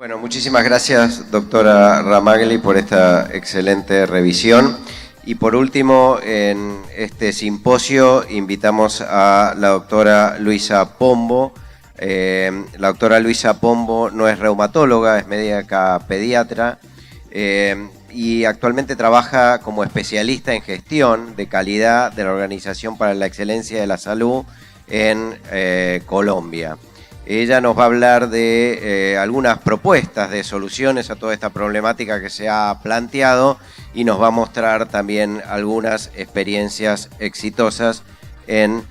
Bueno, muchísimas gracias, doctora Ramagli, por esta excelente revisión. Y por último, en este simposio invitamos a la doctora Luisa Pombo. La doctora Luisa Pombo no es reumatóloga, es médica pediatra y actualmente trabaja como especialista en gestión de calidad de la Organización para la Excelencia de la Salud en Colombia. Ella nos va a hablar de algunas propuestas de soluciones a toda esta problemática que se ha planteado y nos va a mostrar también algunas experiencias exitosas en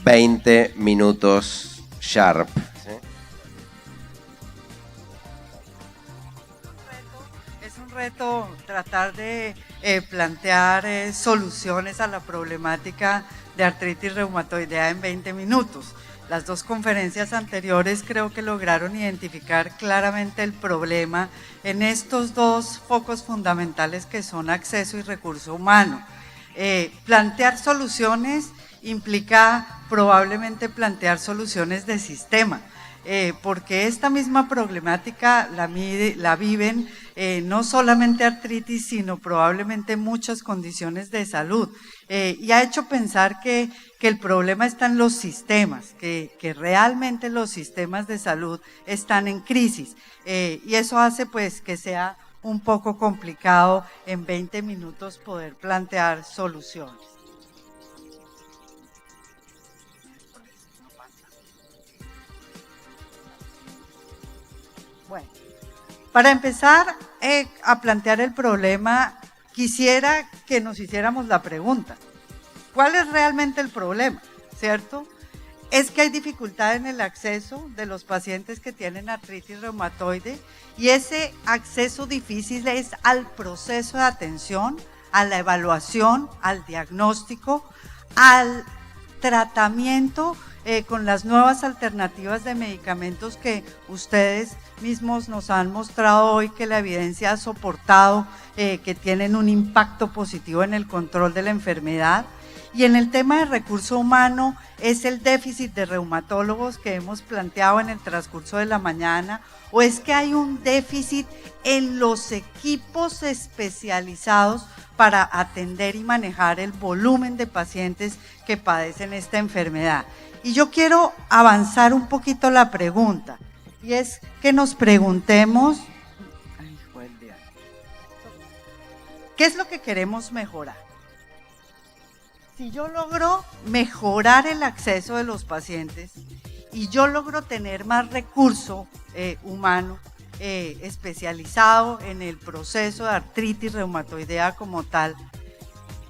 20 minutos sharp. ¿Sí? Es un reto tratar de plantear soluciones a la problemática de artritis reumatoidea en 20 minutos. Las dos conferencias anteriores creo que lograron identificar claramente el problema en estos dos focos fundamentales que son acceso y recurso humano. Plantear soluciones implica probablemente plantear soluciones de sistema, porque esta misma problemática la viven no solamente artritis, sino probablemente muchas condiciones de salud, y ha hecho pensar que el problema está en los sistemas, que realmente los sistemas de salud están en crisis, y eso hace pues que sea un poco complicado en 20 minutos poder plantear soluciones. Bueno, para empezar a plantear el problema, quisiera que nos hiciéramos la pregunta: ¿cuál es realmente el problema? ¿Cierto? Es que hay dificultad en el acceso de los pacientes que tienen artritis reumatoide, y ese acceso difícil es al proceso de atención, a la evaluación, al diagnóstico, al tratamiento con las nuevas alternativas de medicamentos que ustedes mismos nos han mostrado hoy que la evidencia ha soportado, que tienen un impacto positivo en el control de la enfermedad. Y en el tema de recurso humano es el déficit de reumatólogos que hemos planteado en el transcurso de la mañana, o es que hay un déficit en los equipos especializados para atender y manejar el volumen de pacientes que padecen esta enfermedad. Y yo quiero avanzar un poquito la pregunta, y es que nos preguntemos, ¿qué es lo que queremos mejorar? Si yo logro mejorar el acceso de los pacientes y yo logro tener más recurso humano especializado en el proceso de artritis reumatoidea como tal,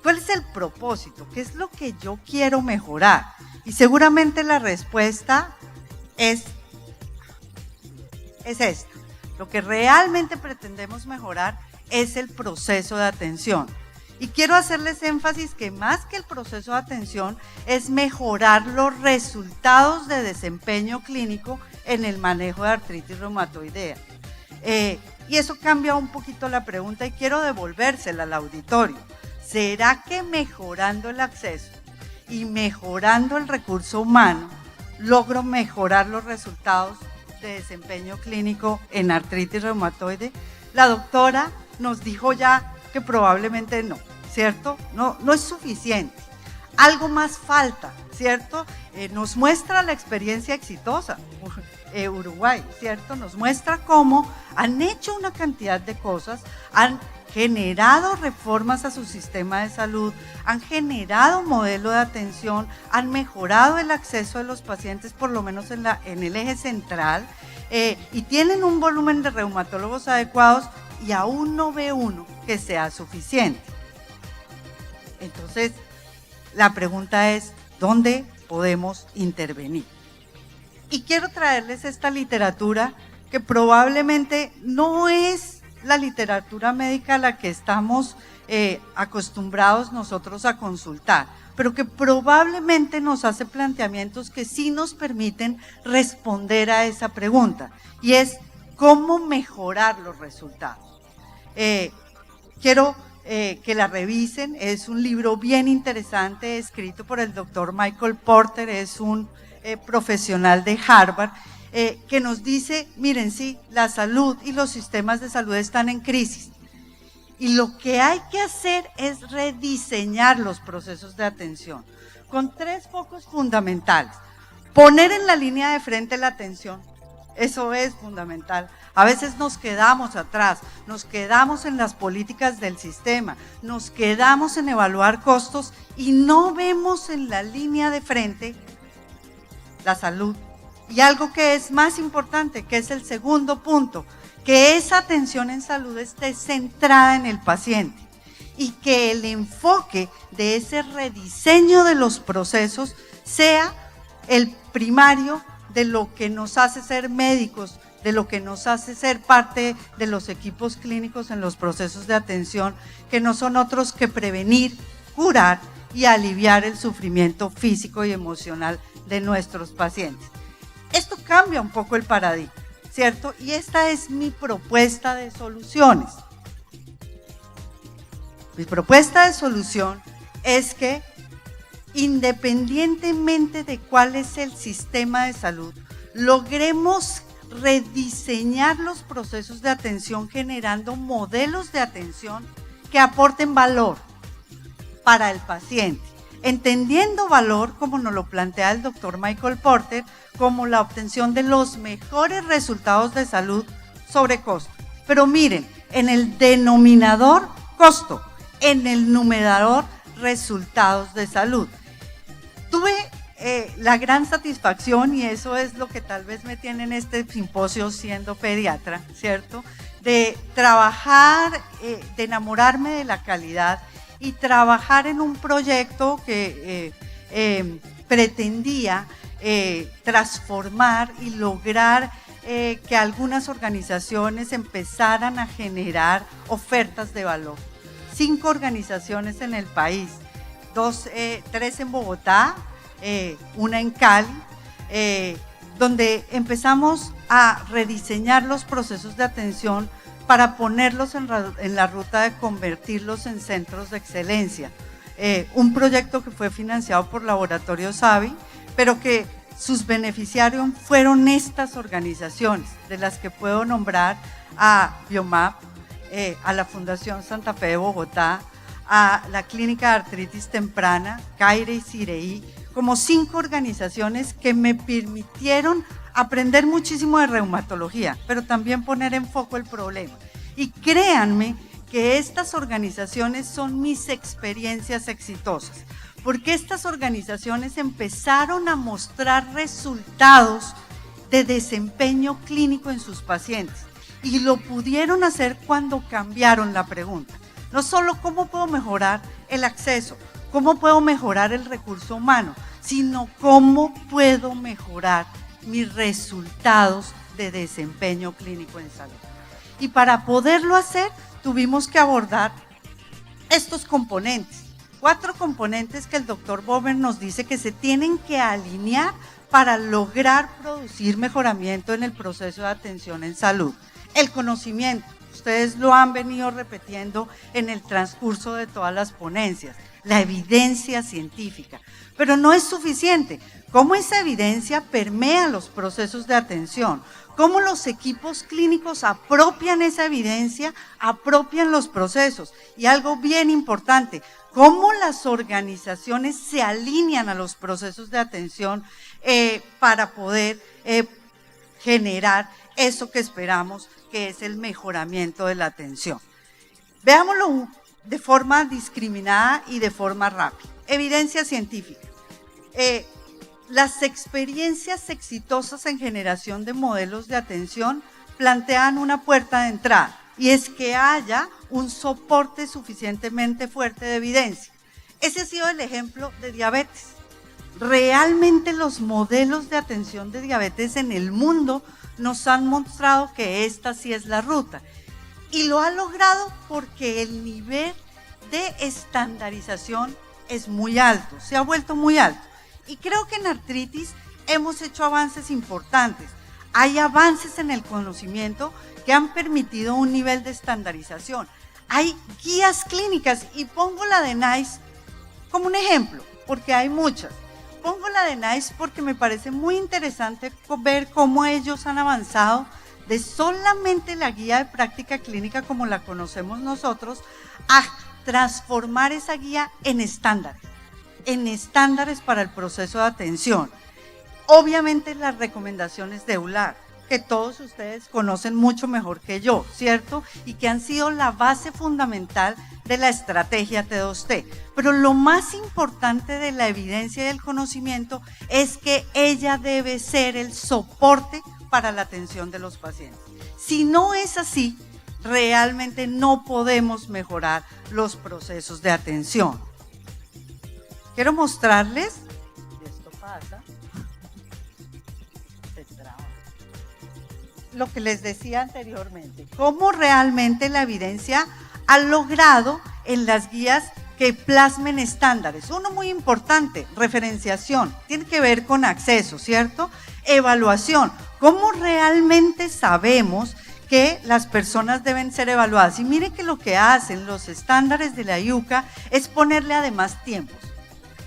¿cuál es el propósito? ¿Qué es lo que yo quiero mejorar? Y seguramente la respuesta es esta. Lo que realmente pretendemos mejorar es el proceso de atención. Y quiero hacerles énfasis que más que el proceso de atención es mejorar los resultados de desempeño clínico en el manejo de artritis reumatoidea. Y eso cambia un poquito la pregunta y quiero devolvérsela al auditorio. ¿Será que mejorando el acceso y mejorando el recurso humano logro mejorar los resultados de desempeño clínico en artritis reumatoide? La doctora nos dijo ya que probablemente no, ¿cierto? No es suficiente. Algo más falta, ¿cierto? Nos muestra la experiencia exitosa, Uruguay, ¿cierto? Nos muestra cómo han hecho una cantidad de cosas, han generado reformas a su sistema de salud, han generado un modelo de atención, han mejorado el acceso de los pacientes, por lo menos en el eje central, y tienen un volumen de reumatólogos adecuados, y aún no ve uno que sea suficiente. Entonces, la pregunta es, ¿dónde podemos intervenir? Y quiero traerles esta literatura que probablemente no es la literatura médica a la que estamos acostumbrados nosotros a consultar, pero que probablemente nos hace planteamientos que sí nos permiten responder a esa pregunta, y es cómo mejorar los resultados. Quiero que la revisen, es un libro bien interesante escrito por el doctor Michael Porter, es un profesional de Harvard, que nos dice, miren, sí, la salud y los sistemas de salud están en crisis. Y lo que hay que hacer es rediseñar los procesos de atención con 3 focos fundamentales. Poner en la línea de frente la atención, eso es fundamental. A veces nos quedamos atrás, nos quedamos en las políticas del sistema, nos quedamos en evaluar costos y no vemos en la línea de frente la salud. Y algo que es más importante, que es el segundo punto, que esa atención en salud esté centrada en el paciente y que el enfoque de ese rediseño de los procesos sea el primario de lo que nos hace ser médicos, de lo que nos hace ser parte de los equipos clínicos en los procesos de atención, que no son otros que prevenir, curar y aliviar el sufrimiento físico y emocional de nuestros pacientes. Esto cambia un poco el paradigma, ¿cierto? Y esta es mi propuesta de soluciones. Mi propuesta de solución es que, independientemente de cuál es el sistema de salud, logremos rediseñar los procesos de atención generando modelos de atención que aporten valor para el paciente, entendiendo valor, como nos lo plantea el doctor Michael Porter, como la obtención de los mejores resultados de salud sobre costo. Pero miren, en el denominador costo, en el numerador resultados de salud. Tuve la gran satisfacción, y eso es lo que tal vez me tiene en este simposio siendo pediatra, ¿cierto? De trabajar, de enamorarme de la calidad y trabajar en un proyecto que pretendía transformar y lograr que algunas organizaciones empezaran a generar ofertas de valor. 5 organizaciones en el país, 3 en Bogotá, una en Cali, donde empezamos a rediseñar los procesos de atención para ponerlos en la ruta de convertirlos en centros de excelencia. Un proyecto que fue financiado por Laboratorio Savi, pero que sus beneficiarios fueron estas organizaciones, de las que puedo nombrar a Biomap, a la Fundación Santa Fe de Bogotá, a la Clínica de Artritis Temprana, CAIRE y CIREI, como 5 organizaciones que me permitieron aprender muchísimo de reumatología, pero también poner en foco el problema. Y créanme que estas organizaciones son mis experiencias exitosas, porque estas organizaciones empezaron a mostrar resultados de desempeño clínico en sus pacientes, y lo pudieron hacer cuando cambiaron la pregunta. No solo cómo puedo mejorar el acceso, cómo puedo mejorar el recurso humano, sino cómo puedo mejorar mis resultados de desempeño clínico en salud. Y para poderlo hacer, tuvimos que abordar estos componentes, 4 componentes que el doctor Bober nos dice que se tienen que alinear para lograr producir mejoramiento en el proceso de atención en salud. El conocimiento, ustedes lo han venido repitiendo en el transcurso de todas las ponencias, la evidencia científica, pero no es suficiente. ¿Cómo esa evidencia permea los procesos de atención? ¿Cómo los equipos clínicos apropian esa evidencia, apropian los procesos? Y algo bien importante, ¿cómo las organizaciones se alinean a los procesos de atención para poder generar eso que esperamos, que es el mejoramiento de la atención? Veámoslo de forma discriminada y de forma rápida. Evidencia científica. Las experiencias exitosas en generación de modelos de atención plantean una puerta de entrada, y es que haya un soporte suficientemente fuerte de evidencia. Ese ha sido el ejemplo de diabetes. Realmente los modelos de atención de diabetes en el mundo nos han mostrado que esta sí es la ruta, y lo ha logrado porque el nivel de estandarización es muy alto, se ha vuelto muy alto. Y creo que en artritis hemos hecho avances importantes. Hay avances en el conocimiento que han permitido un nivel de estandarización. Hay guías clínicas, y pongo la de NICE como un ejemplo, porque hay muchas. pongo la de NICE porque me parece muy interesante ver cómo ellos han avanzado de solamente la guía de práctica clínica como la conocemos nosotros a transformar esa guía en estándares para el proceso de atención. Obviamente las recomendaciones de EULAR, que todos ustedes conocen mucho mejor que yo, ¿cierto? Y que han sido la base fundamental de la estrategia T2T. Pero lo más importante de la evidencia y del conocimiento es que ella debe ser el soporte para la atención de los pacientes. Si no es así, realmente no podemos mejorar los procesos de atención. Quiero mostrarles, esto pasa, lo que les decía anteriormente, cómo realmente la evidencia ha logrado en las guías que plasmen estándares. Uno muy importante, referenciación, tiene que ver con acceso, ¿cierto? Evaluación, cómo realmente sabemos que las personas deben ser evaluadas. Y miren que lo que hacen los estándares de la IUCA es ponerle además tiempos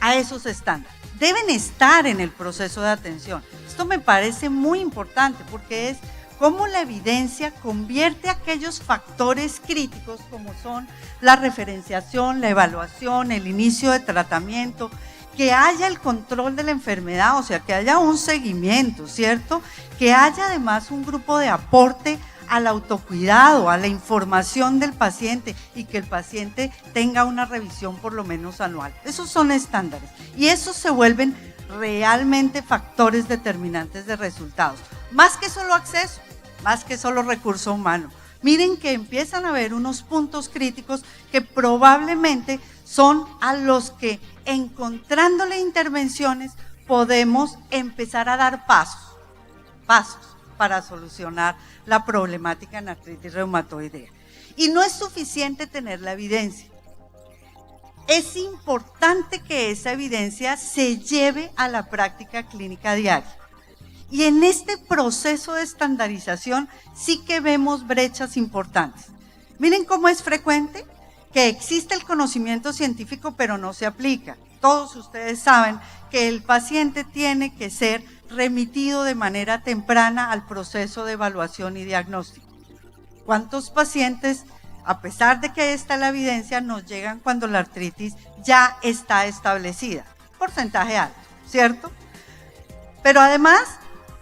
a esos estándares. Deben estar en el proceso de atención. Esto me parece muy importante porque es cómo la evidencia convierte aquellos factores críticos como son la referenciación, la evaluación, el inicio de tratamiento, que haya el control de la enfermedad, o sea, que haya un seguimiento, ¿cierto? Que haya además un grupo de aporte al autocuidado, a la información del paciente y que el paciente tenga una revisión por lo menos anual. Esos son estándares y esos se vuelven realmente factores determinantes de resultados. Más que solo acceso, más que solo recurso humano. Miren que empiezan a haber unos puntos críticos que probablemente son a los que, encontrándole intervenciones, podemos empezar a dar pasos para solucionar la problemática en artritis reumatoidea. Y no es suficiente tener la evidencia. Es importante que esa evidencia se lleve a la práctica clínica diaria. Y en este proceso de estandarización sí que vemos brechas importantes. Miren cómo es frecuente que existe el conocimiento científico pero no se aplica. Todos ustedes saben que el paciente tiene que ser remitido de manera temprana al proceso de evaluación y diagnóstico. ¿Cuántos pacientes, a pesar de que está la evidencia, nos llegan cuando la artritis ya está establecida? Porcentaje alto, ¿cierto? Pero además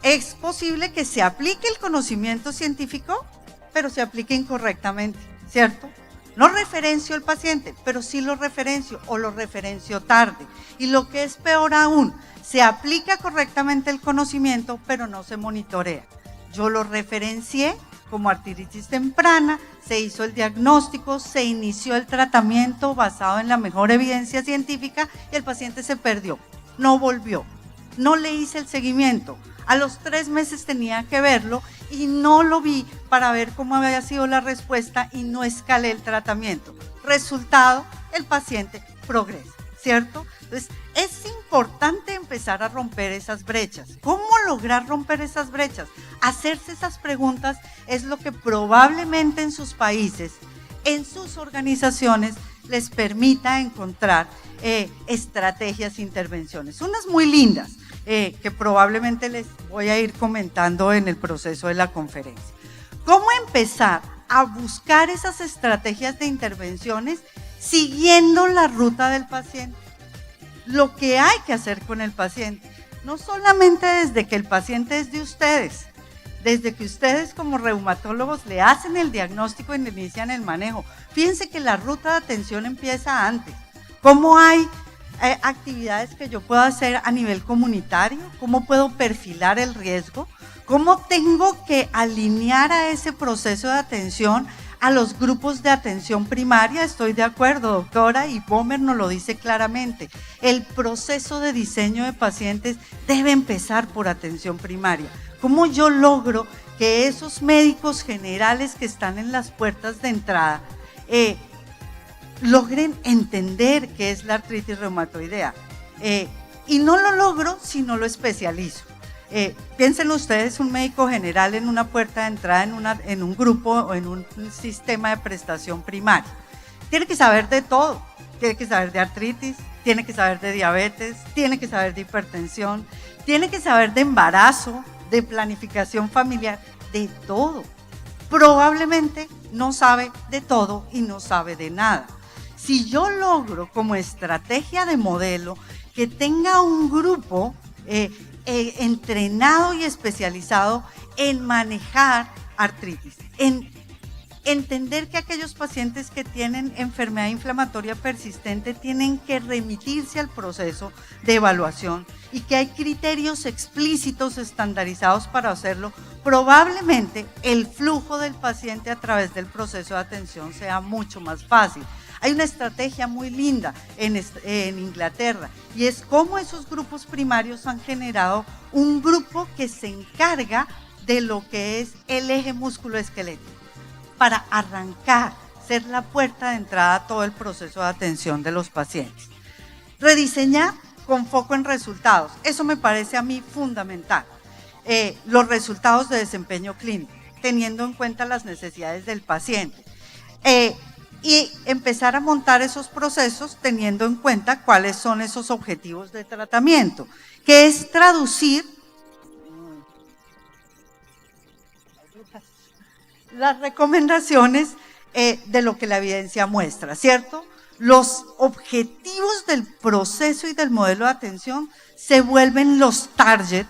es posible que se aplique el conocimiento científico, pero se aplique incorrectamente, ¿cierto? No referencio al paciente, pero sí lo referencio o lo referencio tarde. Y lo que es peor aún, se aplica correctamente el conocimiento, pero no se monitorea. Yo lo referencié como artritis temprana, se hizo el diagnóstico, se inició el tratamiento basado en la mejor evidencia científica y el paciente se perdió, no volvió, no le hice el seguimiento. A los 3 meses tenía que verlo y no lo vi para ver cómo había sido la respuesta y no escalé el tratamiento. Resultado, el paciente progresa, ¿cierto? Entonces, es importante empezar a romper esas brechas. ¿Cómo lograr romper esas brechas? Hacerse esas preguntas es lo que probablemente en sus países, en sus organizaciones, les permita encontrar estrategias e intervenciones. Unas muy lindas, que probablemente les voy a ir comentando en el proceso de la conferencia. ¿Cómo empezar a buscar esas estrategias de intervenciones siguiendo la ruta del paciente? Lo que hay que hacer con el paciente, no solamente desde que el paciente es de ustedes, desde que ustedes como reumatólogos le hacen el diagnóstico y le inician el manejo. Fíjense que la ruta de atención empieza antes. ¿Cómo hay actividades que yo puedo hacer a nivel comunitario? ¿Cómo puedo perfilar el riesgo? ¿Cómo tengo que alinear a ese proceso de atención a los grupos de atención primaria? Estoy de acuerdo, doctora, y Bomer nos lo dice claramente. El proceso de diseño de pacientes debe empezar por atención primaria. ¿Cómo yo logro que esos médicos generales que están en las puertas de entrada logren entender qué es la artritis reumatoidea? Y no lo logro si no lo especializo. Piensen ustedes, un médico general en una puerta de entrada en un grupo o en un sistema de prestación primaria. Tiene que saber de todo, tiene que saber de artritis, tiene que saber de diabetes, tiene que saber de hipertensión, tiene que saber de embarazo, de planificación familiar, de todo. Probablemente no sabe de todo y no sabe de nada. Si yo logro como estrategia de modelo que tenga un grupo entrenado y especializado en manejar artritis, en entender que aquellos pacientes que tienen enfermedad inflamatoria persistente tienen que remitirse al proceso de evaluación y que hay criterios explícitos estandarizados para hacerlo, probablemente el flujo del paciente a través del proceso de atención sea mucho más fácil. Hay una estrategia muy linda en Inglaterra y es cómo esos grupos primarios han generado un grupo que se encarga de lo que es el eje músculo-esquelético para arrancar, ser la puerta de entrada a todo el proceso de atención de los pacientes. Rediseñar con foco en resultados, eso me parece a mí fundamental. Los resultados de desempeño clínico, teniendo en cuenta las necesidades del paciente. Y empezar a montar esos procesos teniendo en cuenta cuáles son esos objetivos de tratamiento, que es traducir las recomendaciones de lo que la evidencia muestra, ¿cierto? Los objetivos del proceso y del modelo de atención se vuelven los target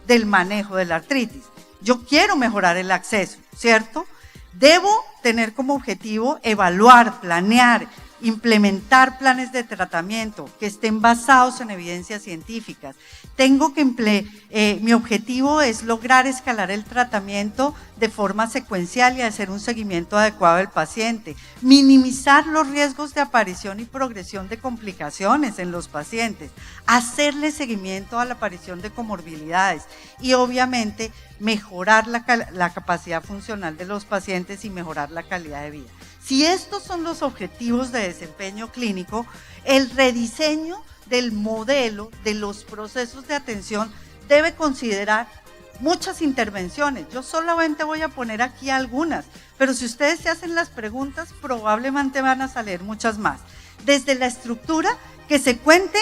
del manejo de la artritis. Yo quiero mejorar el acceso, ¿cierto? Debo tener como objetivo evaluar, planear, implementar planes de tratamiento que estén basados en evidencias científicas. Mi objetivo es lograr escalar el tratamiento de forma secuencial y hacer un seguimiento adecuado del paciente, minimizar los riesgos de aparición y progresión de complicaciones en los pacientes, hacerle seguimiento a la aparición de comorbilidades y obviamente mejorar la capacidad funcional de los pacientes y mejorar la calidad de vida. Si estos son los objetivos de desempeño clínico, el rediseño del modelo de los procesos de atención debe considerar muchas intervenciones. Yo solamente voy a poner aquí algunas, pero si ustedes se hacen las preguntas, probablemente van a salir muchas más. Desde la estructura, que se cuente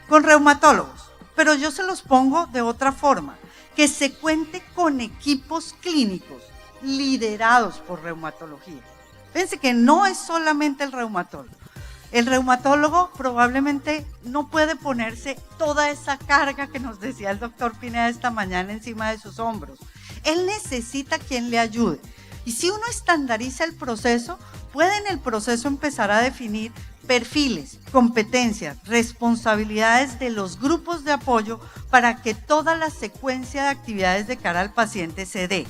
con reumatólogos, pero yo se los pongo de otra forma, que se cuente con equipos clínicos liderados por reumatología. Fíjense que no es solamente el reumatólogo. El reumatólogo probablemente no puede ponerse toda esa carga que nos decía el doctor Pineda esta mañana encima de sus hombros. Él necesita quien le ayude. Y si uno estandariza el proceso, puede en el proceso empezar a definir perfiles, competencias, responsabilidades de los grupos de apoyo para que toda la secuencia de actividades de cara al paciente se dé.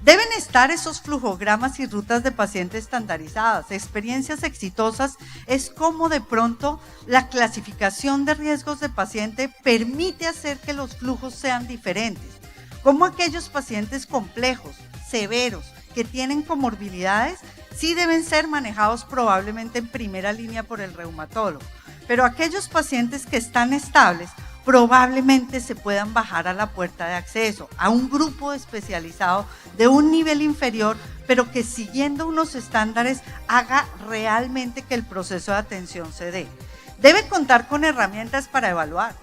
Deben estar esos flujogramas y rutas de paciente estandarizadas. Experiencias exitosas es como de pronto la clasificación de riesgos de paciente permite hacer que los flujos sean diferentes. Como aquellos pacientes complejos, severos, que tienen comorbilidades, sí deben ser manejados probablemente en primera línea por el reumatólogo. Pero aquellos pacientes que están estables, probablemente se puedan bajar a la puerta de acceso, a un grupo especializado de un nivel inferior, pero que siguiendo unos estándares haga realmente que el proceso de atención se dé. Debe contar con herramientas para evaluar.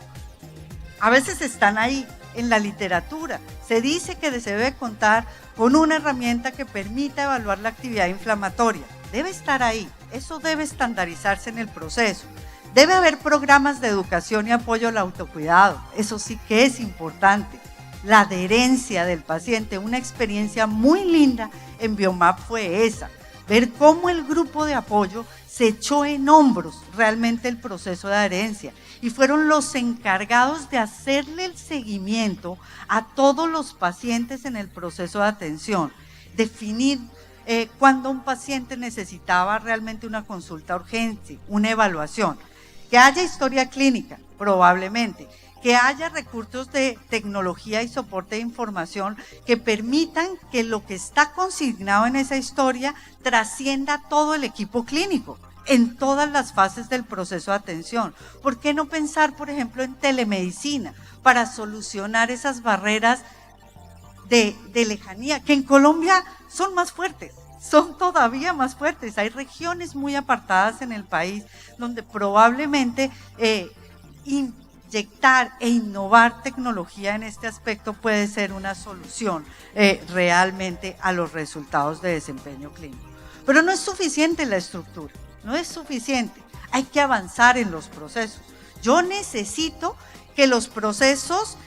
A veces están ahí en la literatura. Se dice que se debe contar con una herramienta que permita evaluar la actividad inflamatoria. Debe estar ahí. Eso debe estandarizarse en el proceso. Debe haber programas de educación y apoyo al autocuidado, eso sí que es importante. La adherencia del paciente, una experiencia muy linda en Biomap fue esa, ver cómo el grupo de apoyo se echó en hombros realmente el proceso de adherencia y fueron los encargados de hacerle el seguimiento a todos los pacientes en el proceso de atención, definir cuándo un paciente necesitaba realmente una consulta urgente, una evaluación. Que haya historia clínica, probablemente, que haya recursos de tecnología y soporte de información que permitan que lo que está consignado en esa historia trascienda todo el equipo clínico, en todas las fases del proceso de atención. ¿Por qué no pensar, por ejemplo, en telemedicina para solucionar esas barreras de lejanía, que en Colombia son más fuertes, son todavía más fuertes. Hay regiones muy apartadas en el país donde probablemente inyectar e innovar tecnología en este aspecto puede ser una solución realmente a los resultados de desempeño clínico. Pero no es suficiente la estructura, no es suficiente, hay que avanzar en los procesos. Yo necesito que los procesos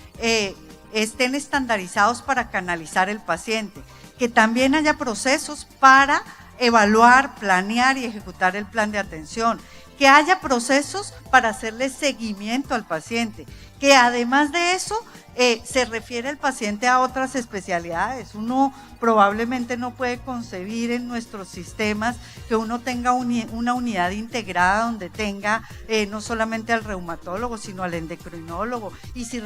estén estandarizados para canalizar el paciente, que también haya procesos para evaluar, planear y ejecutar el plan de atención, que haya procesos para hacerle seguimiento al paciente, que además de eso se refiere el paciente a otras especialidades. Uno probablemente no puede concebir en nuestros sistemas que uno tenga una unidad integrada donde tenga no solamente al reumatólogo, sino al endocrinólogo. Y si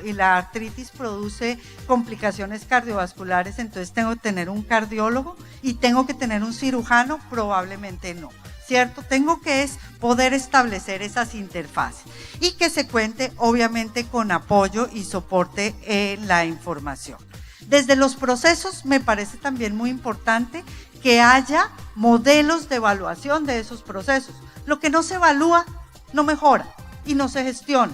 y la artritis produce complicaciones cardiovasculares, entonces tengo que tener un cardiólogo y tengo que tener un cirujano, probablemente no. ¿Cierto? Tengo que poder establecer esas interfaces y que se cuente obviamente con apoyo y soporte en la información. Desde los procesos me parece también muy importante que haya modelos de evaluación de esos procesos. Lo que no se evalúa no mejora y no se gestiona.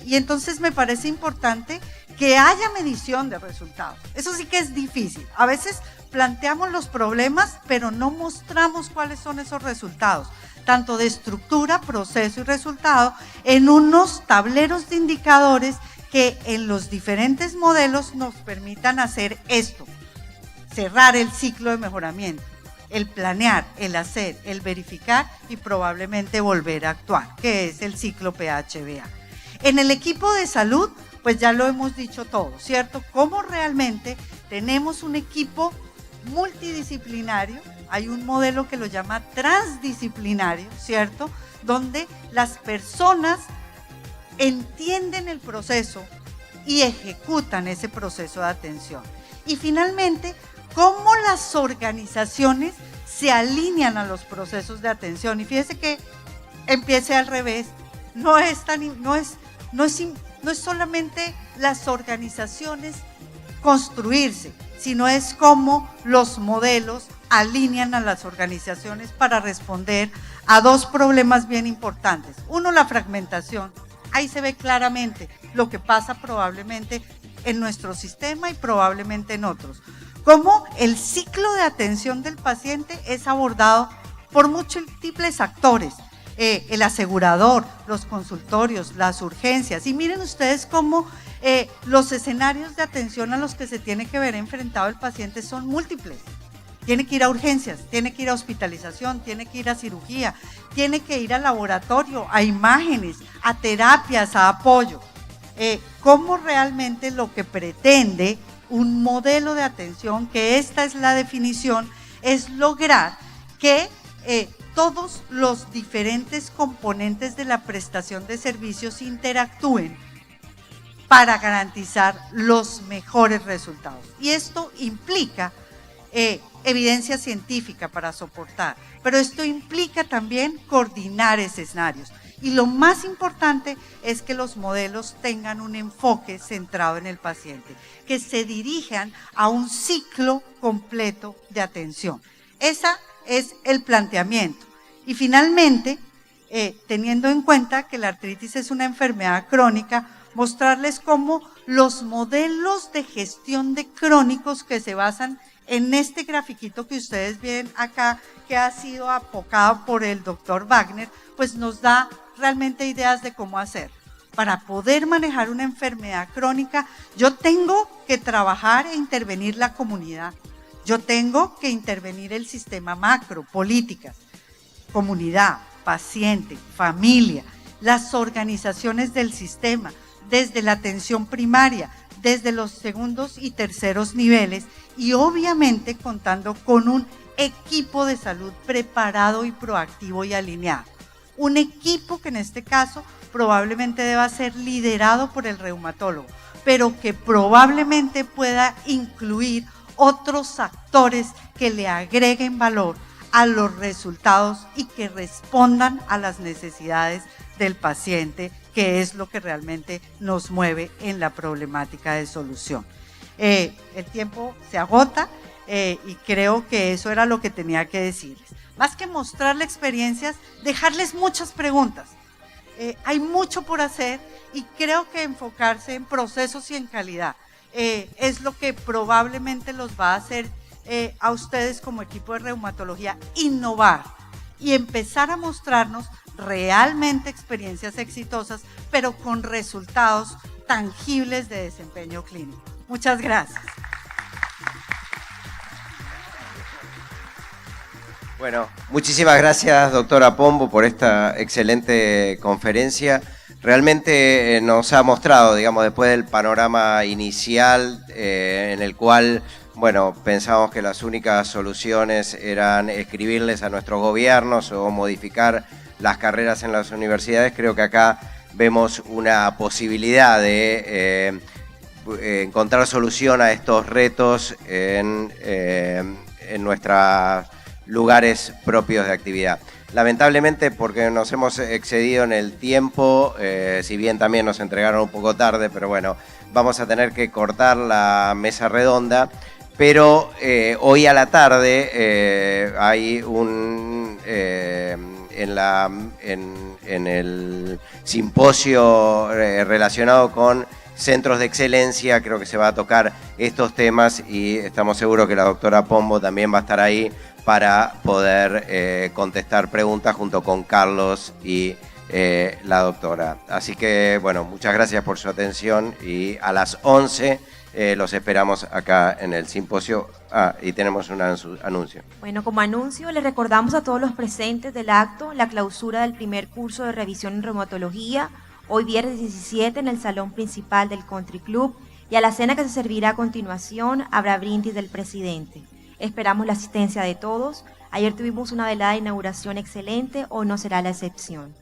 Y entonces me parece importante que haya medición de resultados. Eso sí que es difícil. A veces planteamos los problemas, pero no mostramos cuáles son esos resultados, tanto de estructura, proceso y resultado, en unos tableros de indicadores que en los diferentes modelos nos permitan hacer esto, cerrar el ciclo de mejoramiento, el planear, el hacer, el verificar y probablemente volver a actuar, que es el ciclo PHBA. En el equipo de salud, pues ya lo hemos dicho todo, ¿cierto? Cómo realmente tenemos un equipo multidisciplinario, hay un modelo que lo llama transdisciplinario, ¿cierto? Donde las personas entienden el proceso y ejecutan ese proceso de atención. Y finalmente, cómo las organizaciones se alinean a los procesos de atención. Y fíjese que empiece al revés, no es solamente las organizaciones construirse, sino es cómo los modelos alinean a las organizaciones para responder a dos problemas bien importantes. Uno, la fragmentación. Ahí se ve claramente lo que pasa probablemente en nuestro sistema y probablemente en otros. Cómo el ciclo de atención del paciente es abordado por múltiples actores. El asegurador, los consultorios, las urgencias. Y miren ustedes cómo los escenarios de atención a los que se tiene que ver enfrentado el paciente son múltiples. Tiene que ir a urgencias, tiene que ir a hospitalización, tiene que ir a cirugía, tiene que ir al laboratorio, a imágenes, a terapias, a apoyo. Cómo realmente lo que pretende un modelo de atención, que esta es la definición, es lograr que todos los diferentes componentes de la prestación de servicios interactúen para garantizar los mejores resultados. Y esto implica evidencia científica para soportar, pero esto implica también coordinar escenarios. Y lo más importante es que los modelos tengan un enfoque centrado en el paciente, que se dirijan a un ciclo completo de atención. Esa es el planteamiento. Y finalmente, teniendo en cuenta que la artritis es una enfermedad crónica, mostrarles cómo los modelos de gestión de crónicos que se basan en este grafiquito que ustedes ven acá, que ha sido apocado por el doctor Wagner, pues nos da realmente ideas de cómo hacer. Para poder manejar una enfermedad crónica, yo tengo que trabajar e intervenir la comunidad. Yo tengo que intervenir el sistema macro, políticas, comunidad, paciente, familia, las organizaciones del sistema, desde la atención primaria, desde los segundos y terceros niveles y obviamente contando con un equipo de salud preparado y proactivo y alineado. Un equipo que en este caso probablemente deba ser liderado por el reumatólogo, pero que probablemente pueda incluir otros actores que le agreguen valor a los resultados y que respondan a las necesidades del paciente, que es lo que realmente nos mueve en la problemática de solución. El tiempo se agota, y creo que eso era lo que tenía que decirles. Más que mostrarles experiencias, dejarles muchas preguntas. Hay mucho por hacer y creo que enfocarse en procesos y en calidad es lo que probablemente los va a hacer a ustedes como equipo de reumatología innovar y empezar a mostrarnos realmente experiencias exitosas, pero con resultados tangibles de desempeño clínico. Muchas gracias. Bueno, muchísimas gracias, doctora Pombo, por esta excelente conferencia. Realmente nos ha mostrado, digamos, después del panorama inicial en el cual, bueno, pensábamos que las únicas soluciones eran escribirles a nuestros gobiernos o modificar las carreras en las universidades. Creo que acá vemos una posibilidad de encontrar solución a estos retos en nuestros lugares propios de actividad. Lamentablemente, porque nos hemos excedido en el tiempo, si bien también nos entregaron un poco tarde, pero bueno, vamos a tener que cortar la mesa redonda. Pero hoy a la tarde hay un en el simposio relacionado con centros de excelencia, creo que se va a tocar estos temas y estamos seguros que la doctora Pombo también va a estar ahí para poder contestar preguntas junto con Carlos y la doctora. Así que, bueno, muchas gracias por su atención y a las 11 los esperamos acá en el simposio. Y tenemos un anuncio. Bueno, como anuncio, les recordamos a todos los presentes del acto la clausura del primer curso de revisión en reumatología, hoy viernes 17 en el salón principal del Country Club, y a la cena que se servirá a continuación habrá brindis del presidente. Esperamos la asistencia de todos. Ayer tuvimos una velada de inauguración excelente, hoy no será la excepción.